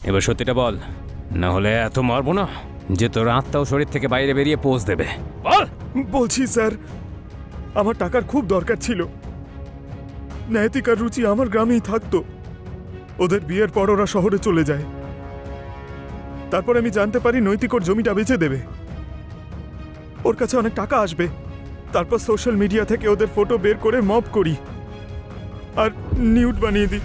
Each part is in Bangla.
এবার সত্যিটা বল, না হলে এত মারবো না যে তোর আত্মাও শরীর থেকে বাইরে বেরিয়ে পোজ দেবে। বল। বলছি স্যার, আমার টাকার খুব দরকার ছিল। নৈতিক আর রুচি আমার গ্রামেই থাকতো। ওদের বিয়ের পর ওরা শহরে চলে যায়। তারপর আমি জানতে পারি নৈতিক ওর জমিটা বেচে দেবে, ওর কাছে অনেক টাকা আসবে। তারপর সোশ্যাল মিডিয়া থেকে ওদের ফটো বের করে মব করি আর নিউড বানিয়ে দিই।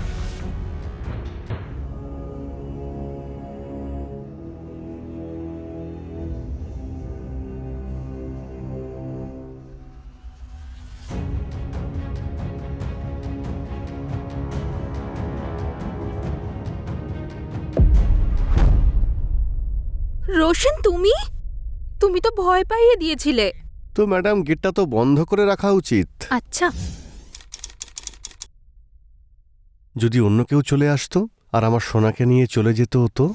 রোশন, তুমি তুমি তো ভয় পাইয়ে দিয়েছিলে। তো ম্যাডাম, গেটটা তো বন্ধ করে রাখা উচিত। আচ্ছা, যদি অন্য কেউ চলে আসতো আর আমার সোনাকে নিয়ে চলে যেত তো?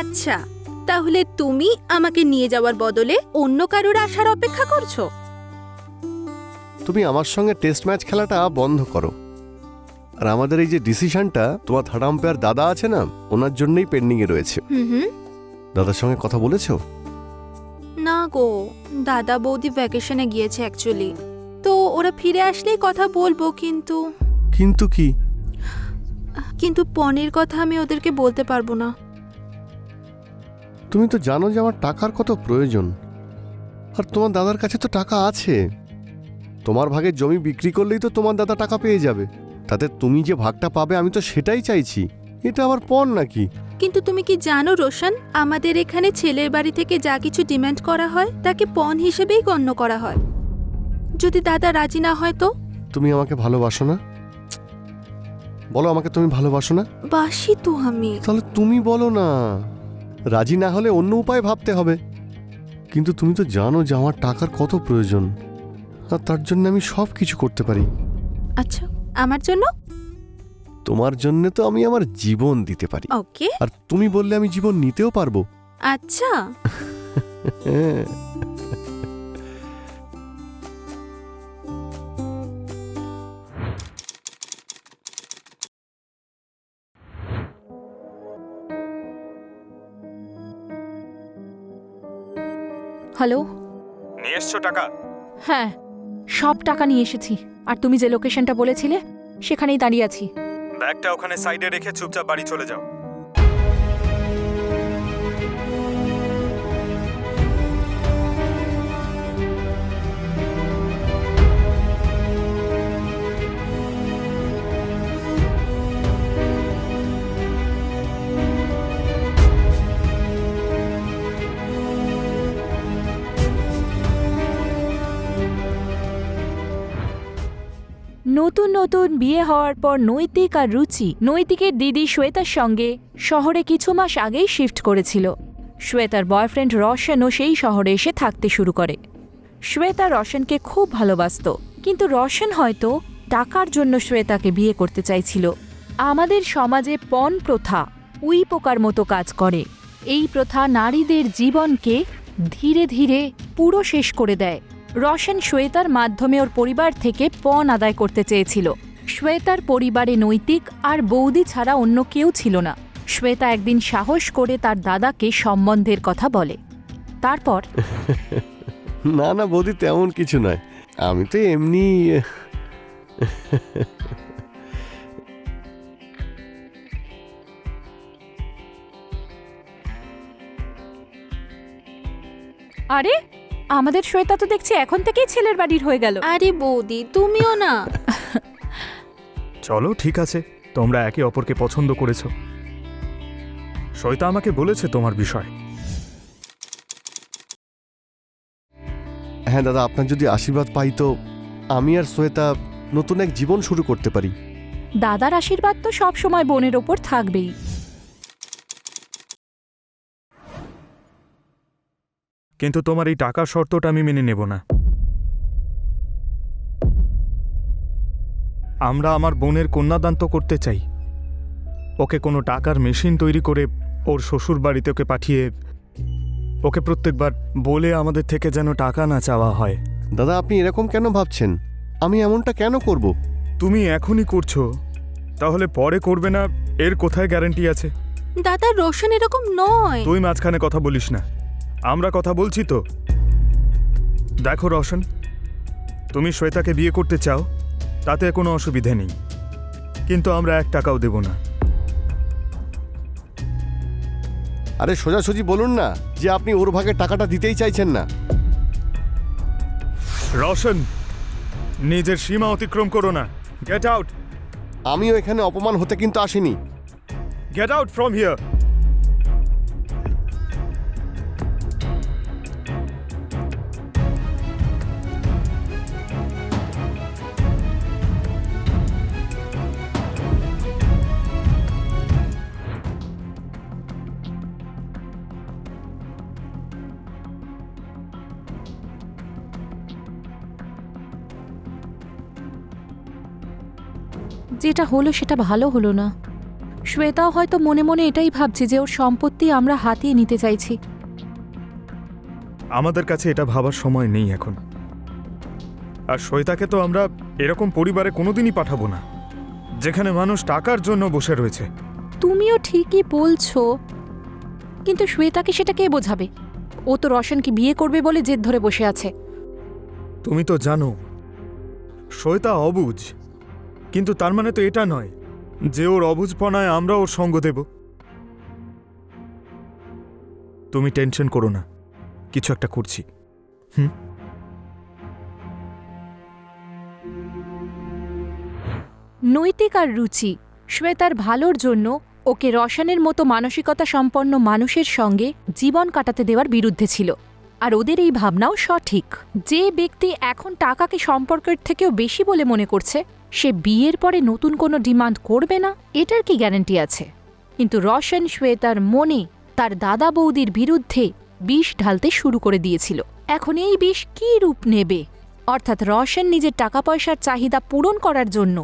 আচ্ছা, তাহলে তুমি আমাকে নিয়ে যাওয়ার বদলে অন্য কারোর আসার অপেক্ষা করছো? তুমি আমার সঙ্গে টেস্ট ম্যাচ খেলাটা বন্ধ করো। আর আমাদের এই যে ডিসিশনটা, তোমার থার্ড আম্পায়ার দাদা আছে না, ওনার জন্যই পেন্ডিংয়ে রয়েছে। হুম। দাদার সঙ্গে কথা বলেছো? না গো, দাদা বৌদি ভ্যাকেশনে গিয়েছে অ্যাকচুয়ালি। তো ওরা ফিরে আসলেই কথা বলবো, কিন্তু কিন্তু কি? কিন্তু পনের কথা আমি ওদেরকে বলতে পারবো না। তুমি তো জানো যে আমার টাকার কত প্রয়োজন, আর তোমার দাদার কাছে তো টাকা আছে। তোমার ভাগের জমি বিক্রি করলেই তো তোমার দাদা টাকা পেয়ে যাবে। তাতে তুমি যে ভাগটা পাবে, আমি তো সেটাই চাইছি। এটা আবার পণ নাকি? কিন্তু তুমি কি জানো রোশন, আমাদের এখানে ছেলের বাড়ি থেকে যা কিছু ডিমান্ড করা হয় তাকে পণ হিসেবেই গণ্য করা হয়। যদি দাদা রাজি না হয় তো? তুমি আমাকে ভালোবাসো না? বলো, আমাকে তুমি ভালোবাসো না? বাসি তো আমি। তাহলে তুমি বলো না। রাজি না হলে অন্য উপায় ভাবতে হবে। কিন্তু তুমি তো জানো যে আমার টাকার কত প্রয়োজন, আর তার জন্য আমি সব কিছু করতে পারি। আচ্ছা, আমার জন্য? তোমার জন্য তো আমি আমার জীবন দিতে পারি। ওকে। আর তুমি বললে আমি জীবন নিতেও পারবো। আচ্ছা, হ্যাঁ। হ্যালো। নিয়ে এসছো টাকা? হ্যাঁ, সব টাকা নিয়ে এসেছি। আর তুমি যে লোকেশনটা বলেছিলে সেখানেই দাঁড়িয়ে আছি। ব্যাগটা ওখানে সাইডে রেখে চুপচাপ বাড়ি চলে যাও। নতুন নতুন বিয়ে হওয়ার পর নৈতিক আর রুচি নৈতিকের দিদি শ্বেতার সঙ্গে শহরে কিছু মাস আগেই শিফট করেছিল। শ্বেতার বয়ফ্রেন্ড রশনও সেই শহরে এসে থাকতে শুরু করে। শ্বেতা রশনকে খুব ভালোবাসত, কিন্তু রশন হয়তো টাকার জন্য শ্বেতাকে বিয়ে করতে চাইছিল। আমাদের সমাজে পণ প্রথা উই পোকার মতো কাজ করে। এই প্রথা নারীদের জীবনকে ধীরে ধীরে পুরো শেষ করে দেয়। রশন শ্বেতার মাধ্যমে ওর পরিবার থেকে পণ আদায় করতে চেয়েছিল। শ্বেতার পরিবারে নৈতিক আর বৌদি ছাড়া অন্য কেউ ছিল না। শ্বেতা একদিন সাহস করে তার দাদাকে সম্বন্ধের কথা বলে। তারপর না না বৌদি, তেমন কিছু নয়। আমি তো এমনি। আরে, আমাদের শ্বেতা তো দেখছি এখন থেকেই ছেলের বাড়ির হয়ে গেল। আরে বৌদি, তুমিও না। চলো, ঠিক আছে, তোমরা একে অপরকে পছন্দ করেছো। শ্বেতা আমাকে বলেছে তোমার বিষয়। হ্যাঁ দাদা, আপনার যদি আশীর্বাদ পাই তো আমি আর শ্বেতা নতুন এক জীবন শুরু করতে পারি। দাদার আশীর্বাদ তো সব সময় বোনের ওপর থাকবেই। কিন্তু তোমার এই টাকার শর্তটা আমি মেনে নেব না। আমরা আমার বোনের কন্যাদান তো করতে চাই। ওকে কোনো টাকার মেশিন তৈরি করে ওর শ্বশুর বাড়িতে ওকে পাঠিয়ে ওকে প্রত্যেকবার বলে আমাদের থেকে যেন টাকা না চাওয়া হয়। দাদা, আপনি এরকম কেন ভাবছেন? আমি এমনটা কেন করব? তুমি এখনই করছো, তাহলে পরে করবে না এর কোথায় গ্যারান্টি আছে? দাদা, রোশন এরকম নয়। তুই মাঝখানে কথা বলিস না, আমরা কথা বলছি তো। দেখো রোশন, তুমি শ্বেতাকে বিয়ে করতে চাও, তাতে কোনো অসুবিধে নেই, কিন্তু আমরা 1 টাকাও দেব না। আরে সোজাসুজি বলুন না যে আপনি ওর ভাগে টাকাটা দিতেই চাইছেন না। রোশন, নিজের সীমা অতিক্রম করো না। গেট আউট, আমিও এখানে অপমান হতে কিন্তু আসিনি। Get out from here. যেটা হলো সেটা ভালো হলো না। শ্বেতাও হয়তো মনে মনে এটাই ভাবছে যে ওর সম্পত্তি আমরা হাতিয়ে নিতে চাইছি। আমাদের কাছে এটা ভাবার সময় নেই এখন। আর শ্বেতাকে তো আমরা এরকম পরিবারে কোনোদিনই পাঠাবো না, যেখানে মানুষ টাকার জন্য বসে রয়েছে। তুমিও ঠিকই বলছো, কিন্তু শ্বেতাকে সেটা কে বোঝাবে? ও তো রোশনকে বিয়ে করবে বলে জেদ ধরে বসে আছে। তুমি তো জানো শ্বেতা অবুঝ, কিন্তু তার মানে তো এটা নয় যে ওর অবুঝপনায় আমরা ওর সঙ্গ দেব। তুমি টেনশন করো না, কিছু একটা করছি। নৈতিক আর রুচি শ্বেতার ভালোর জন্য ওকে রোশনের মতো মানসিকতা সম্পন্ন মানুষের সঙ্গে জীবন কাটাতে দেওয়ার বিরুদ্ধে ছিল। আর ওদের এই ভাবনাও সঠিক। যে ব্যক্তি এখন টাকাকে সম্পর্কের থেকেও বেশি বলে মনে করছে, সে বিয়ের পরে নতুন কোনো ডিমান্ড করবে না, এটার কি গ্যারান্টি আছে? কিন্তু রোশন শ্বেতার মনে তার দাদা বৌদির বিরুদ্ধে বিষ ঢালতে শুরু করে দিয়েছিল। এখন এই বিষ কী রূপ নেবে? অর্থাৎ রোশন নিজের টাকা পয়সার চাহিদা পূরণ করার জন্য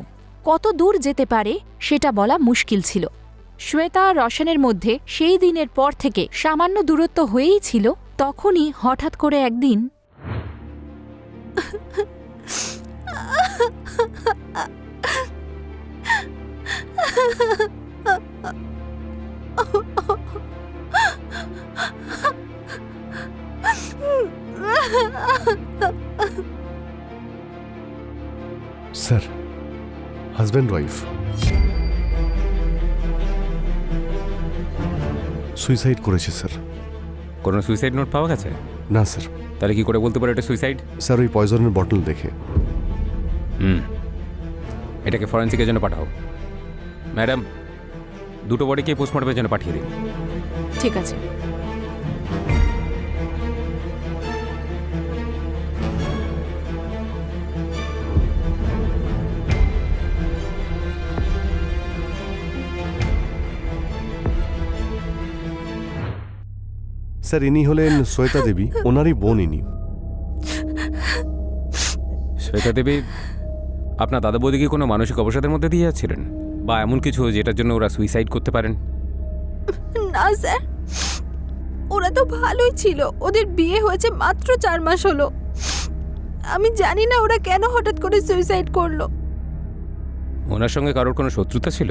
কত দূর যেতে পারে সেটা বলা মুশকিল ছিল। শ্বেতা আর রোশনের মধ্যে সেই দিনের পর থেকে সামান্য দূরত্ব হয়েই ছিল। তখনই হঠাৎ করে একদিন স্যার, হাজব্যান্ড ওয়াইফ সুইসাইড করেছে স্যার। কোনো সুইসাইড নোট পাওয়া গেছে? না স্যার। তাহলে কি করে বলতে পারো এটা সুইসাইড? স্যার, ওই পয়জনের বটল দেখে। এটাকে ফরেন্সিকের জন্য পাঠাও। ম্যাডাম, 2টো বডিকে পোস্টমর্টমের জন্য পাঠিয়ে দিন। ঠিক আছে। স্যার, ইনি হলেন শ্বেতা দেবী, ওনারই বোন ইনি। শ্বেতা দেবী আপনার দাদা বৌদিকে কোনো মানসিক অবসাদের মধ্যে দিয়ে যাচ্ছিলেন, বা এমন কিছু যেটার জন্য ওরা সুইসাইড করতে পারেন? না স্যার, ওরা তো ভালোই ছিল। ওদের বিয়ে হয়েছে মাত্র 4 মাস হলো। আমি জানি না ওরা কেন হঠাৎ করে সুইসাইড করলো। ওনার সঙ্গে কারোর কোনো শত্রুতা ছিল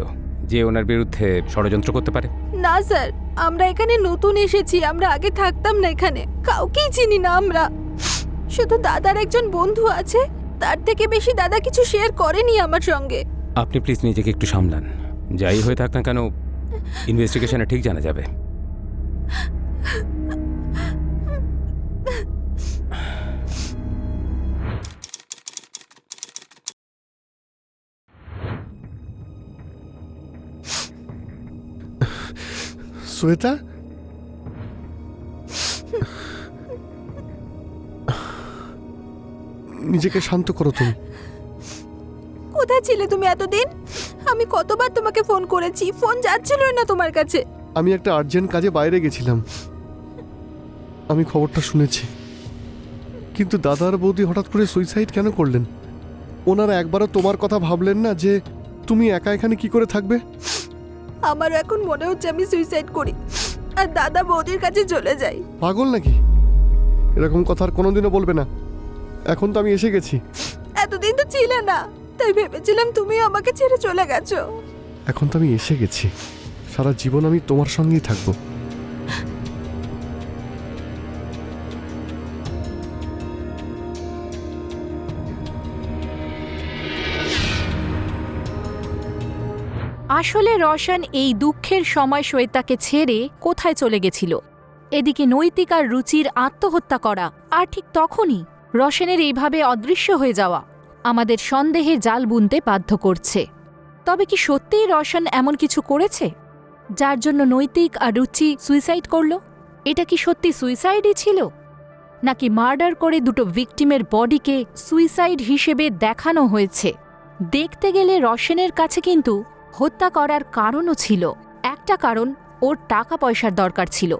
যে ওনার বিরুদ্ধে ষড়যন্ত্র করতে পারে? না স্যার, আমরা এখানে নতুন এসেছি, আমরা আগে থাকতাম না এখানে, কাউকেই চিনি না আমরা। শুধু দাদার একজন বন্ধু আছে, তার থেকে বেশি দাদা কিছু শেয়ার করেনি আমার সঙ্গে। আপনি প্লিজ নিজেকে একটু সামলান। যাই হয়ে থাক না কেন, ইনভেস্টিগেশনে ঠিক জানা যাবে। শ্বেতা, নিজেকে শান্ত করো তুমি। কোথায় ছিলে তুমি এতদিন? আমি কতবার তোমাকে ফোন করেছি, ফোন যাচ্ছিল না তোমার কাছে। আমি একটা আর্জেন্ট কাজে বাইরে গেছিলাম, আমি খবরটা শুনেছি। কিন্তু দাদার বৌদি হঠাৎ করে সুইসাইড কেন করলেন? ওনারা একবারও তোমার কথা ভাবলেন না যে তুমি একা এখানে কি করে থাকবে? আমারও এখন মনে হচ্ছে আমি সুইসাইড করি আর দাদা বৌদির কাছে চলে যাই। পাগল নাকি? এরকম কথা আর কোনোদিনও বলবে না। এখন তো আমি এসে গেছি। এতদিন তো ছিলে না, তাই ভেবেছিলাম তুমিও আমাকে ছেড়ে চলে গেছো। এখন তো আমি এসে গেছি, সারা জীবন আমি তোমার সঙ্গেই থাকবো। আসলে রোশন এই দুঃখের সময় শ্বেতাকে ছেড়ে কোথায় চলে গেছিল। এদিকে নৈতিক আর রুচির আত্মহত্যা করা, আর ঠিক তখনই রোশনের এইভাবে অদৃশ্য হয়ে যাওয়া আমাদের সন্দেহের জাল বুনতে বাধ্য করছে। তবে কি সত্যিই রোশন এমন কিছু করেছে যার জন্য নৈতিক আর রুচি সুইসাইড করল? এটা কি সত্যি সুইসাইডই ছিল, নাকি মার্ডার করে দুটো ভিকটিমের বডিকে সুইসাইড হিসেবে দেখানো হয়েছে? দেখতে গেলে রোশনের কাছে কিন্তু হত্যা করার কারণও ছিল। একটা কারণ, ওর টাকা পয়সার দরকার ছিল,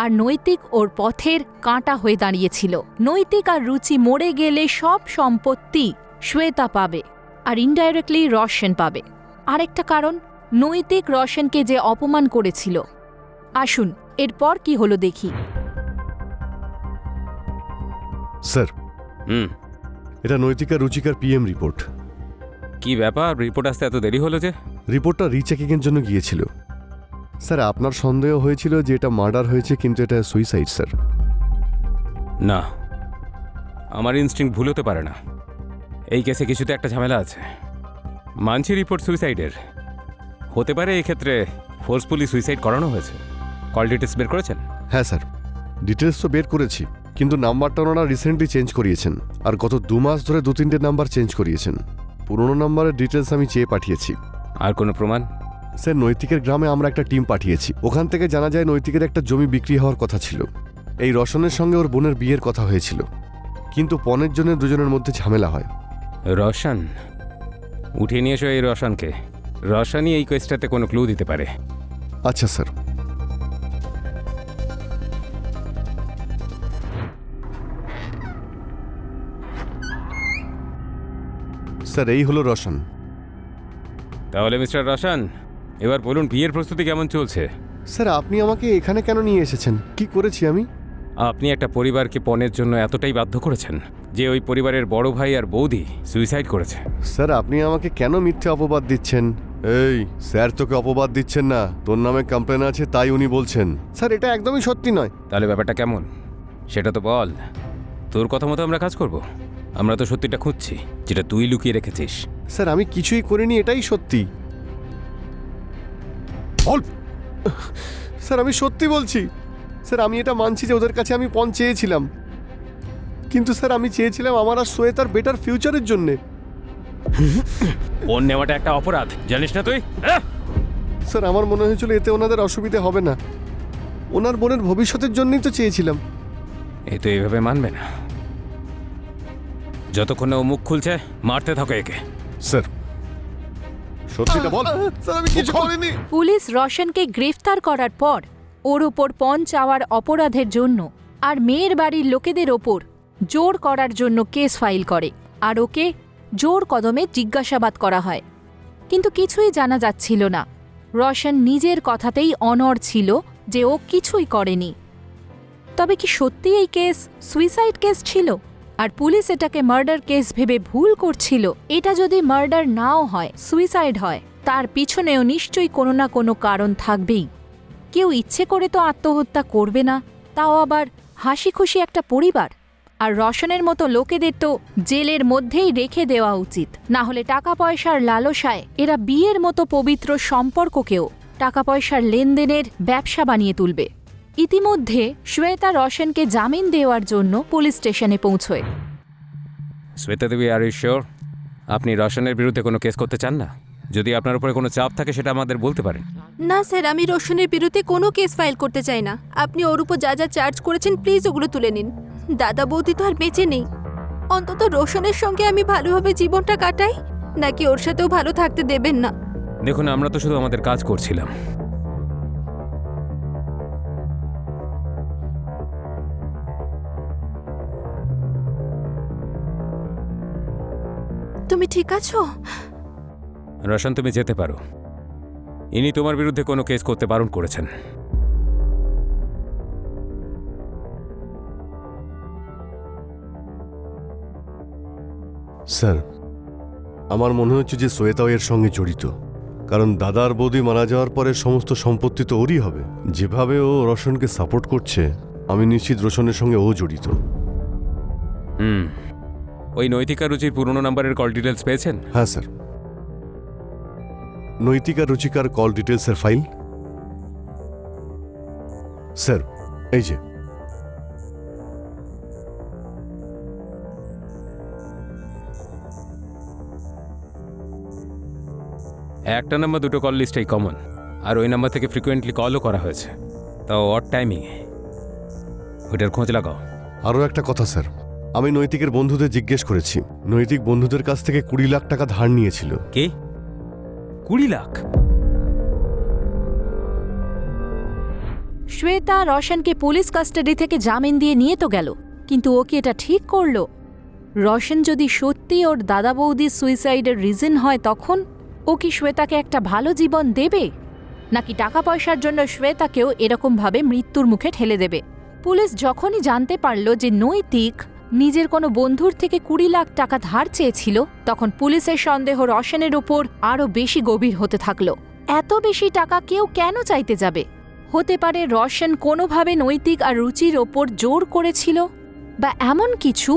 আর নৈতিক ওর পথের কাঁটা হয়ে দাঁড়িয়েছিল। নৈতিক আর রুচি মরে গেলে সব সম্পত্তি শ্বেতা পাবে, আর ইনডাইরেক্টলি রোশন পাবে। আরেকটা কারণ, নৈতিক রোশনকে যে অপমান করেছিল। আসুন এরপর কি হলো দেখি। স্যার, হুম, এটা নৈতিকা রুচিকার পিএম রিপোর্ট। কি ব্যাপার, রিপোর্ট আসতে এত দেরি হলো যে? রিপোর্টটা রিচেকিংয়ের জন্য গিয়েছিল। স্যার, আপনার সন্দেহ হয়েছিল যে এটা মার্ডার হয়েছে, কিন্তু এটা সুইসাইড স্যার। না, আমার ইনস্টিংক্ট ভুল হতে পারে না। এই কেসে কিছুতে একটা ঝামেলা আছে। মানছি রিপোর্ট সুইসাইডের হতে পারে, এই ক্ষেত্রে ফোর্সফুলি সুইসাইড করানো হয়েছে। কল ডিটেলস বের করেছেন? হ্যাঁ স্যার, ডিটেলস তো বের করেছি, কিন্তু নাম্বারটা ওনারা রিসেন্টলি চেঞ্জ করিয়েছেন, আর গত 2 মাস ধরে 2-3টে নাম্বার চেঞ্জ করিয়েছেন। পুরোনো নাম্বারের ডিটেলস আমি চেয়ে পাঠিয়েছি। আর কোনো প্রমাণ? স্যার, নৈতিকের গ্রামে আমরা একটা টিম পাঠিয়েছি। ওখান থেকে জানা যায় নৈতিকের একটা জমি বিক্রি হওয়ার কথা ছিল। এই রোশনের সঙ্গে ওর বোনের বিয়ের কথা হয়েছিল, কিন্তু পনের জন্য দুজনের মধ্যে ঝামেলা হয়। রোশন, উঠিয়ে নিয়ে এসো এই রোশনকে। রোশনই এই কেসটাতে কোনো ক্লু দিতে পারে। আচ্ছা স্যার। স্যার, এই হলো রোশন। তাহলে মিস্টার রোশন, এবার বলুন বিয়ের প্রস্তুতি কেমন চলছে? স্যার, আপনি আমাকে এখানে কেন নিয়ে এসেছেন? কি করেছি আমি? আপনি একটা পরিবারকে পণের জন্য এতটাই বাধ্য করেছেন যে ওই পরিবারের বড় ভাই আর বৌদি সুইসাইড করেছে। স্যার, আপনি আমাকে কেন মিথ্যে অপবাদ দিচ্ছেন? এই স্যার, তোকে অপবাদ দিচ্ছেন না, তোর নামে কমপ্লেন আছে তাই উনি বলছেন। স্যার, এটা একদমই সত্যি নয়। তাহলে ব্যাপারটা কেমন সেটা তো বল। তোর কথা মতো আমরা কাজ করব। আমরা তো সত্যিটা খুঁজছি, যেটা তুই লুকিয়ে রেখেছিস। স্যার, আমি কিছুই করিনি, এটাই সত্যি। বল। স্যার, আমি সত্যি বলছি। স্যার, আমি এটা মানছি যে ওদের কাছে আমি পণ চেয়েছিলাম, কিন্তু স্যার আমি চেয়েছিলাম আমার আর শ্বেতার বেটার ফিউচারের জন্যে। পণ নেওয়াটা একটা অপরাধ, জানিস না তুই? স্যার, আমার মনে হয়েছিল এতে ওনাদের অসুবিধা হবে না। ওনার বোনের ভবিষ্যতের জন্যই তো চেয়েছিলাম। এ তো এইভাবে মানবে না। যতক্ষণ না ও মুখ খুলছে, মারতে থাকো একে। স্যার, সত্যিটা বল। স্যার, আমি কিছু করিনি। পুলিশ রোশনকে গ্রেফতার করার পর ওর ওপর পণ চাওয়ার অপরাধের জন্য আর মেয়ের বাড়ির লোকেদের ওপর জোর করার জন্য কেস ফাইল করে, আর ওকে জোর কদমে জিজ্ঞাসাবাদ করা হয়। কিন্তু কিছুই জানা যাচ্ছিল না। রোশন নিজের কথাতেই অনড় ছিল যে ও কিছুই করেনি। তবে কি সত্যি এই কেস সুইসাইড কেস ছিল, আর পুলিশ এটাকে মার্ডার কেস ভেবে ভুল করছিল? এটা যদি মার্ডার নাও হয়, সুইসাইড হয়, তার পিছনেও নিশ্চয়ই কোনো না কোনো কারণ থাকবেই। কেউ ইচ্ছে করে তো আত্মহত্যা করবে না, তাও আবার হাসি খুশি একটা পরিবার। আর রোশনের মতো লোকেদের তো জেলের মধ্যেই রেখে দেওয়া উচিত, না হলে টাকা পয়সার লালসায় এরা বিয়ের মতো পবিত্র সম্পর্ককেও টাকা পয়সার লেনদেনের ব্যবসা বানিয়ে তুলবে। ইতিমধ্যে শ্বেতা রোশনকে জামিন দেওয়ার জন্য পুলিশ স্টেশনে পৌঁছয়। শ্বেতা দেবী, আর ইউ শিওর আপনি রোশনের বিরুদ্ধে কোনো কেস করতে চান না? যদি আপনার উপরে কোনো চাপ থাকে সেটা আমাদের বলতে পারেন। না স্যার, আমি রোশনের বিরুদ্ধে কোনো কেস ফাইল করতে চাই না। আপনি ওর উপর যা যা চার্জ করেছেন প্লিজ ওগুলো তুলে নিন। দাদা বৌদি তো আর বেঁচে নেই। অন্তত রোশনের সঙ্গে আমি ভালোভাবে জীবনটা কাটাই, নাকি ওর সাথেও ভালো থাকতে দেবেন না? দেখুন, আমরা তো শুধু আমাদের কাজ করছিলাম। তুমি ঠিক আছো? রোশন, তুমি যেতে পারো। ইনি তোমার বিরুদ্ধে কোনো কেস করতে বারণ করেছেন। স্যার, আমার মনে হচ্ছে যে শ্বেতাও এর সঙ্গে জড়িত। কারণ দাদার বৌদি মারা যাওয়ার পরে সমস্ত সম্পত্তি তো ওরই হবে। যেভাবে ও রোশনকে সাপোর্ট করছে, আমি নিশ্চিত রোশনের সঙ্গে ও জড়িত। ওই নৈতিকা রুচির পুরনো নাম্বারের কল ডিটেলস পেয়েছেন? হ্যাঁ স্যার। নৈতিকা রুচিকার কল ডিটেলসের ফাইল স্যার, এই যে। একটা নাম্বার দুটো কল লিস্টেই কমন, আর ওই নাম্বার থেকে ফ্রিকোয়েন্টলি কলও করা হয়েছে, তাও অড টাইমিং। ওইটার খোঁজ লাগাও। আরও একটা কথা স্যার, আমি নৈতিকের বন্ধুদের জিজ্ঞেস করেছি, নৈতিক বন্ধুদের কাছ থেকে 20 লাখ টাকা ধার নিয়েছিল। কে? 20 লাখ? শ্বেতা রোশনকে পুলিশ কাস্টাডি থেকে জামিন দিয়ে নিয়ে তো গেল, কিন্তু ও কি এটা ঠিক করলো? রোশন যদি সত্যি ওর দাদা বৌদির সুইসাইডের রিজন হয়, তখন ও কি শ্বেতাকে একটা ভালো জীবন দেবে, নাকি টাকা পয়সার জন্য শ্বেতাকেও এরকমভাবে মৃত্যুর মুখে ঠেলে দেবে? পুলিশ যখনই জানতে পারল যে নৈতিক নিজের কোনো বন্ধুর থেকে 20 লাখ টাকা ধার চেয়েছিল, তখন পুলিশের সন্দেহ রোশনের ওপর আরও বেশি গভীর হতে থাকল। এত বেশি টাকা কেউ কেন চাইতে যাবে? হতে পারে রোশন কোনোভাবে নৈতিক আর রুচির ওপর জোর করেছিল, বা এমন কিছু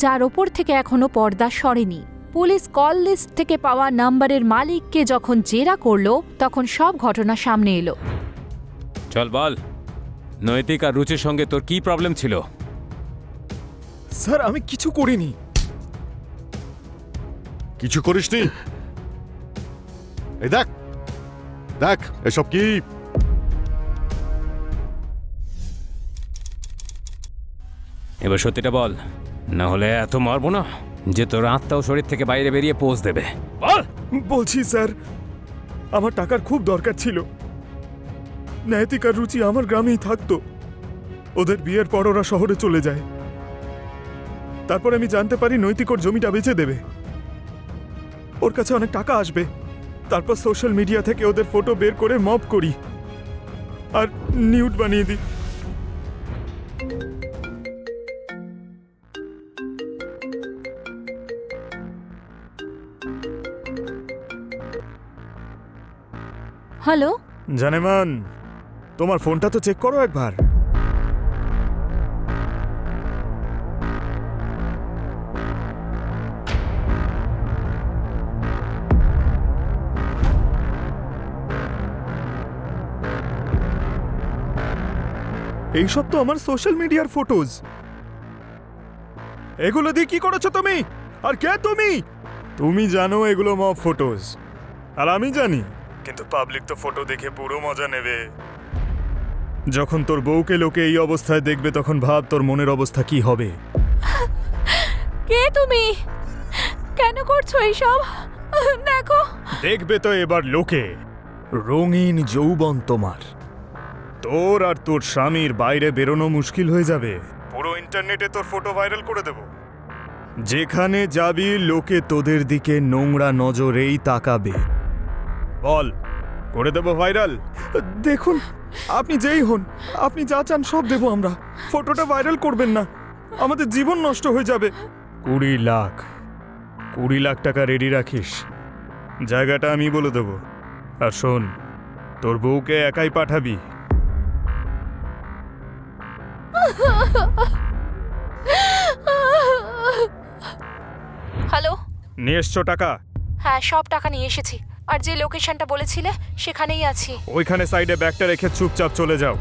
যার ওপর থেকে এখনো পর্দা সরেনি। পুলিশ কল লিস্ট থেকে পাওয়া নাম্বারের মালিককে যখন জেরা করল, তখন সব ঘটনা সামনে এলো। চল বল, নৈতিক আর রুচির সঙ্গে তোর কি প্রবলেম ছিল? স্যার, আমি কিছু করিনি। কিছু করিসনি? এই দেখ দেখ, এসব কি? এবার সত্যিটা বল, না হলে এত মারবো না যে তোর আত্মাও শরীর থেকে বাইরে বেরিয়ে পোজ দেবে। বল। বলছি স্যার, আমার টাকার খুব দরকার ছিল। নৈতিক আর রুচি আমার গ্রামেই থাকতো। ওদের বিয়ের পর ওরা শহরে চলে যায়। তারপর আমি জানতে পারি নৈতিক ওর জমিটা বেচে দেবে, ওর কাছে অনেক টাকা আসবে। তারপর সোশ্যাল মিডিয়া থেকে ওদের ফটো বের করে মব করি আর নিউড বানিয়ে দিই। হ্যালো, জানেমান, তোমার ফোনটা তো চেক করো একবার। এইসব তো আমার সোশ্যাল মিডিয়ার ফটোজ। এগুলো দিয়ে কি করেছো তুমি? আর কে তুমি? তুমি জানো এগুলো মব ফটোজ, আর আমি জানি, কিন্তু পাবলিক তো ফটো দেখে পুরো মজা নেবে। যখন তোর বউকে লোকে এই অবস্থায় দেখবে, তখন ভাব তোর মনের অবস্থা কি হবে। কে তুমি? কেন করছো এইসব? দেখো। দেখবে তো এবার লোকে রঙিন যৌবন তোমার। তোর আর তোর স্বামীর বাইরে বেরোনো মুশকিল হয়ে যাবে। পুরো ইন্টারনেটে তোর ফটো ভাইরাল করে দেব। যেখানে যাবি লোকে তোদের দিকে নোংরা নজরেই তাকাবে। বল, করে দেব ভাইরাল? দেখুন, আপনি যেই হন, আপনি যা চান সব দেব আমরা। ফটোটা ভাইরাল করবেন না, আমাদের জীবন নষ্ট হয়ে যাবে। 20 লাখ টাকা রেডি রাখিস, জায়গাটা আমি বলে দেব। আর শোন, তোর বউকে একাই পাঠাবি। হ্যালো, নিয়ে এসছো টাকা? হ্যাঁ, সব টাকা নিয়ে এসেছি, আর যে লোকেশনটা বলেছিলে সেখানেই আছি। ওইখানে সাইডে ব্যাগটা রেখে চুপচাপ চলে যাও।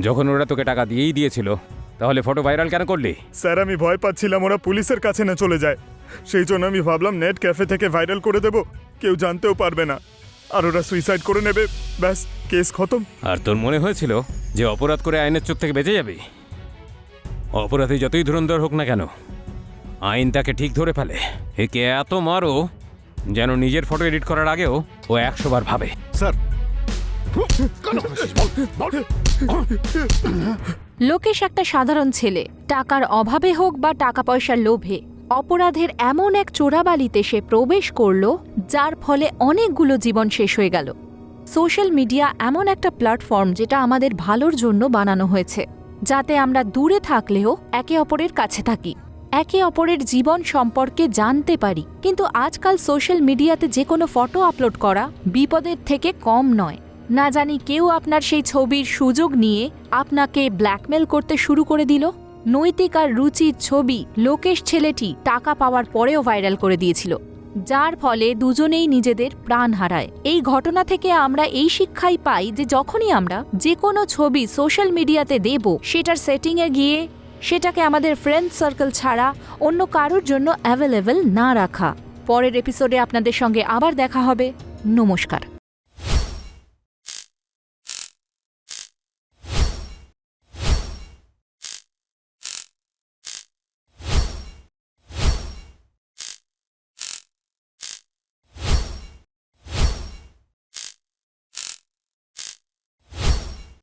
যখন ওরা তোকে টাকা দিয়েই দিয়েছিল, তাহলে ফটো ভাইরাল কেন করলি? স্যার, আমি ভয় পাচ্ছিলাম ওরা পুলিশের কাছে না চলে যায়, সেই জন্য আমি ভাবলাম নেট ক্যাফে থেকে ভাইরাল করে দেব, কেউ জানতেও পারবে না, আর ওরা সুইসাইড করে নেবে, ব্যাস কেস খতম। আর তোর মনে হয়েছিল যে অপরাধ করে আইনের চোখ থেকে বেঁচে যাবি? অপরাধী যতই ধুরন্ধর হোক না কেন, আইন তাকে ঠিক ধরে ফেলে। একে এত মারো যেন নিজের ফটো এডিট করার আগেও ও 100 বার ভাবে। স্যার, লোকেশ একটা সাধারণ ছেলে। টাকার অভাবে হোক বা টাকা পয়সার লোভে অপরাধের এমন এক চোরাবালিতে সে প্রবেশ করল যার ফলে অনেকগুলো জীবন শেষ হয়ে গেল। সোশ্যাল মিডিয়া এমন একটা প্ল্যাটফর্ম যেটা আমাদের ভালোর জন্য বানানো হয়েছে, যাতে আমরা দূরে থাকলেও একে অপরের কাছে থাকি, একে অপরের জীবন সম্পর্কে জানতে পারি। কিন্তু আজকাল সোশ্যাল মিডিয়াতে যে কোনো ফটো আপলোড করা বিপদের থেকে কম নয়। না জানি কেউ আপনার সেই ছবির সুযোগ নিয়ে আপনাকে ব্ল্যাকমেল করতে শুরু করে দিল। নৈতিক আর রুচির ছবি লোকেশ ছেলেটি টাকা পাওয়ার পরেও ভাইরাল করে দিয়েছিল, যার ফলে দুজনেই নিজেদের প্রাণ হারায়। এই ঘটনা থেকে আমরা এই শিক্ষাই পাই যে যখনই আমরা যে কোনো ছবি সোশ্যাল মিডিয়াতে দেব, সেটার সেটিংয়ে গিয়ে সেটাকে আমাদের ফ্রেন্ড সার্কেল ছাড়া অন্য কারোর জন্য অ্যাভেলেবল না রাখা। পরের এপিসোডে আপনাদের সঙ্গে আবার দেখা হবে। নমস্কার।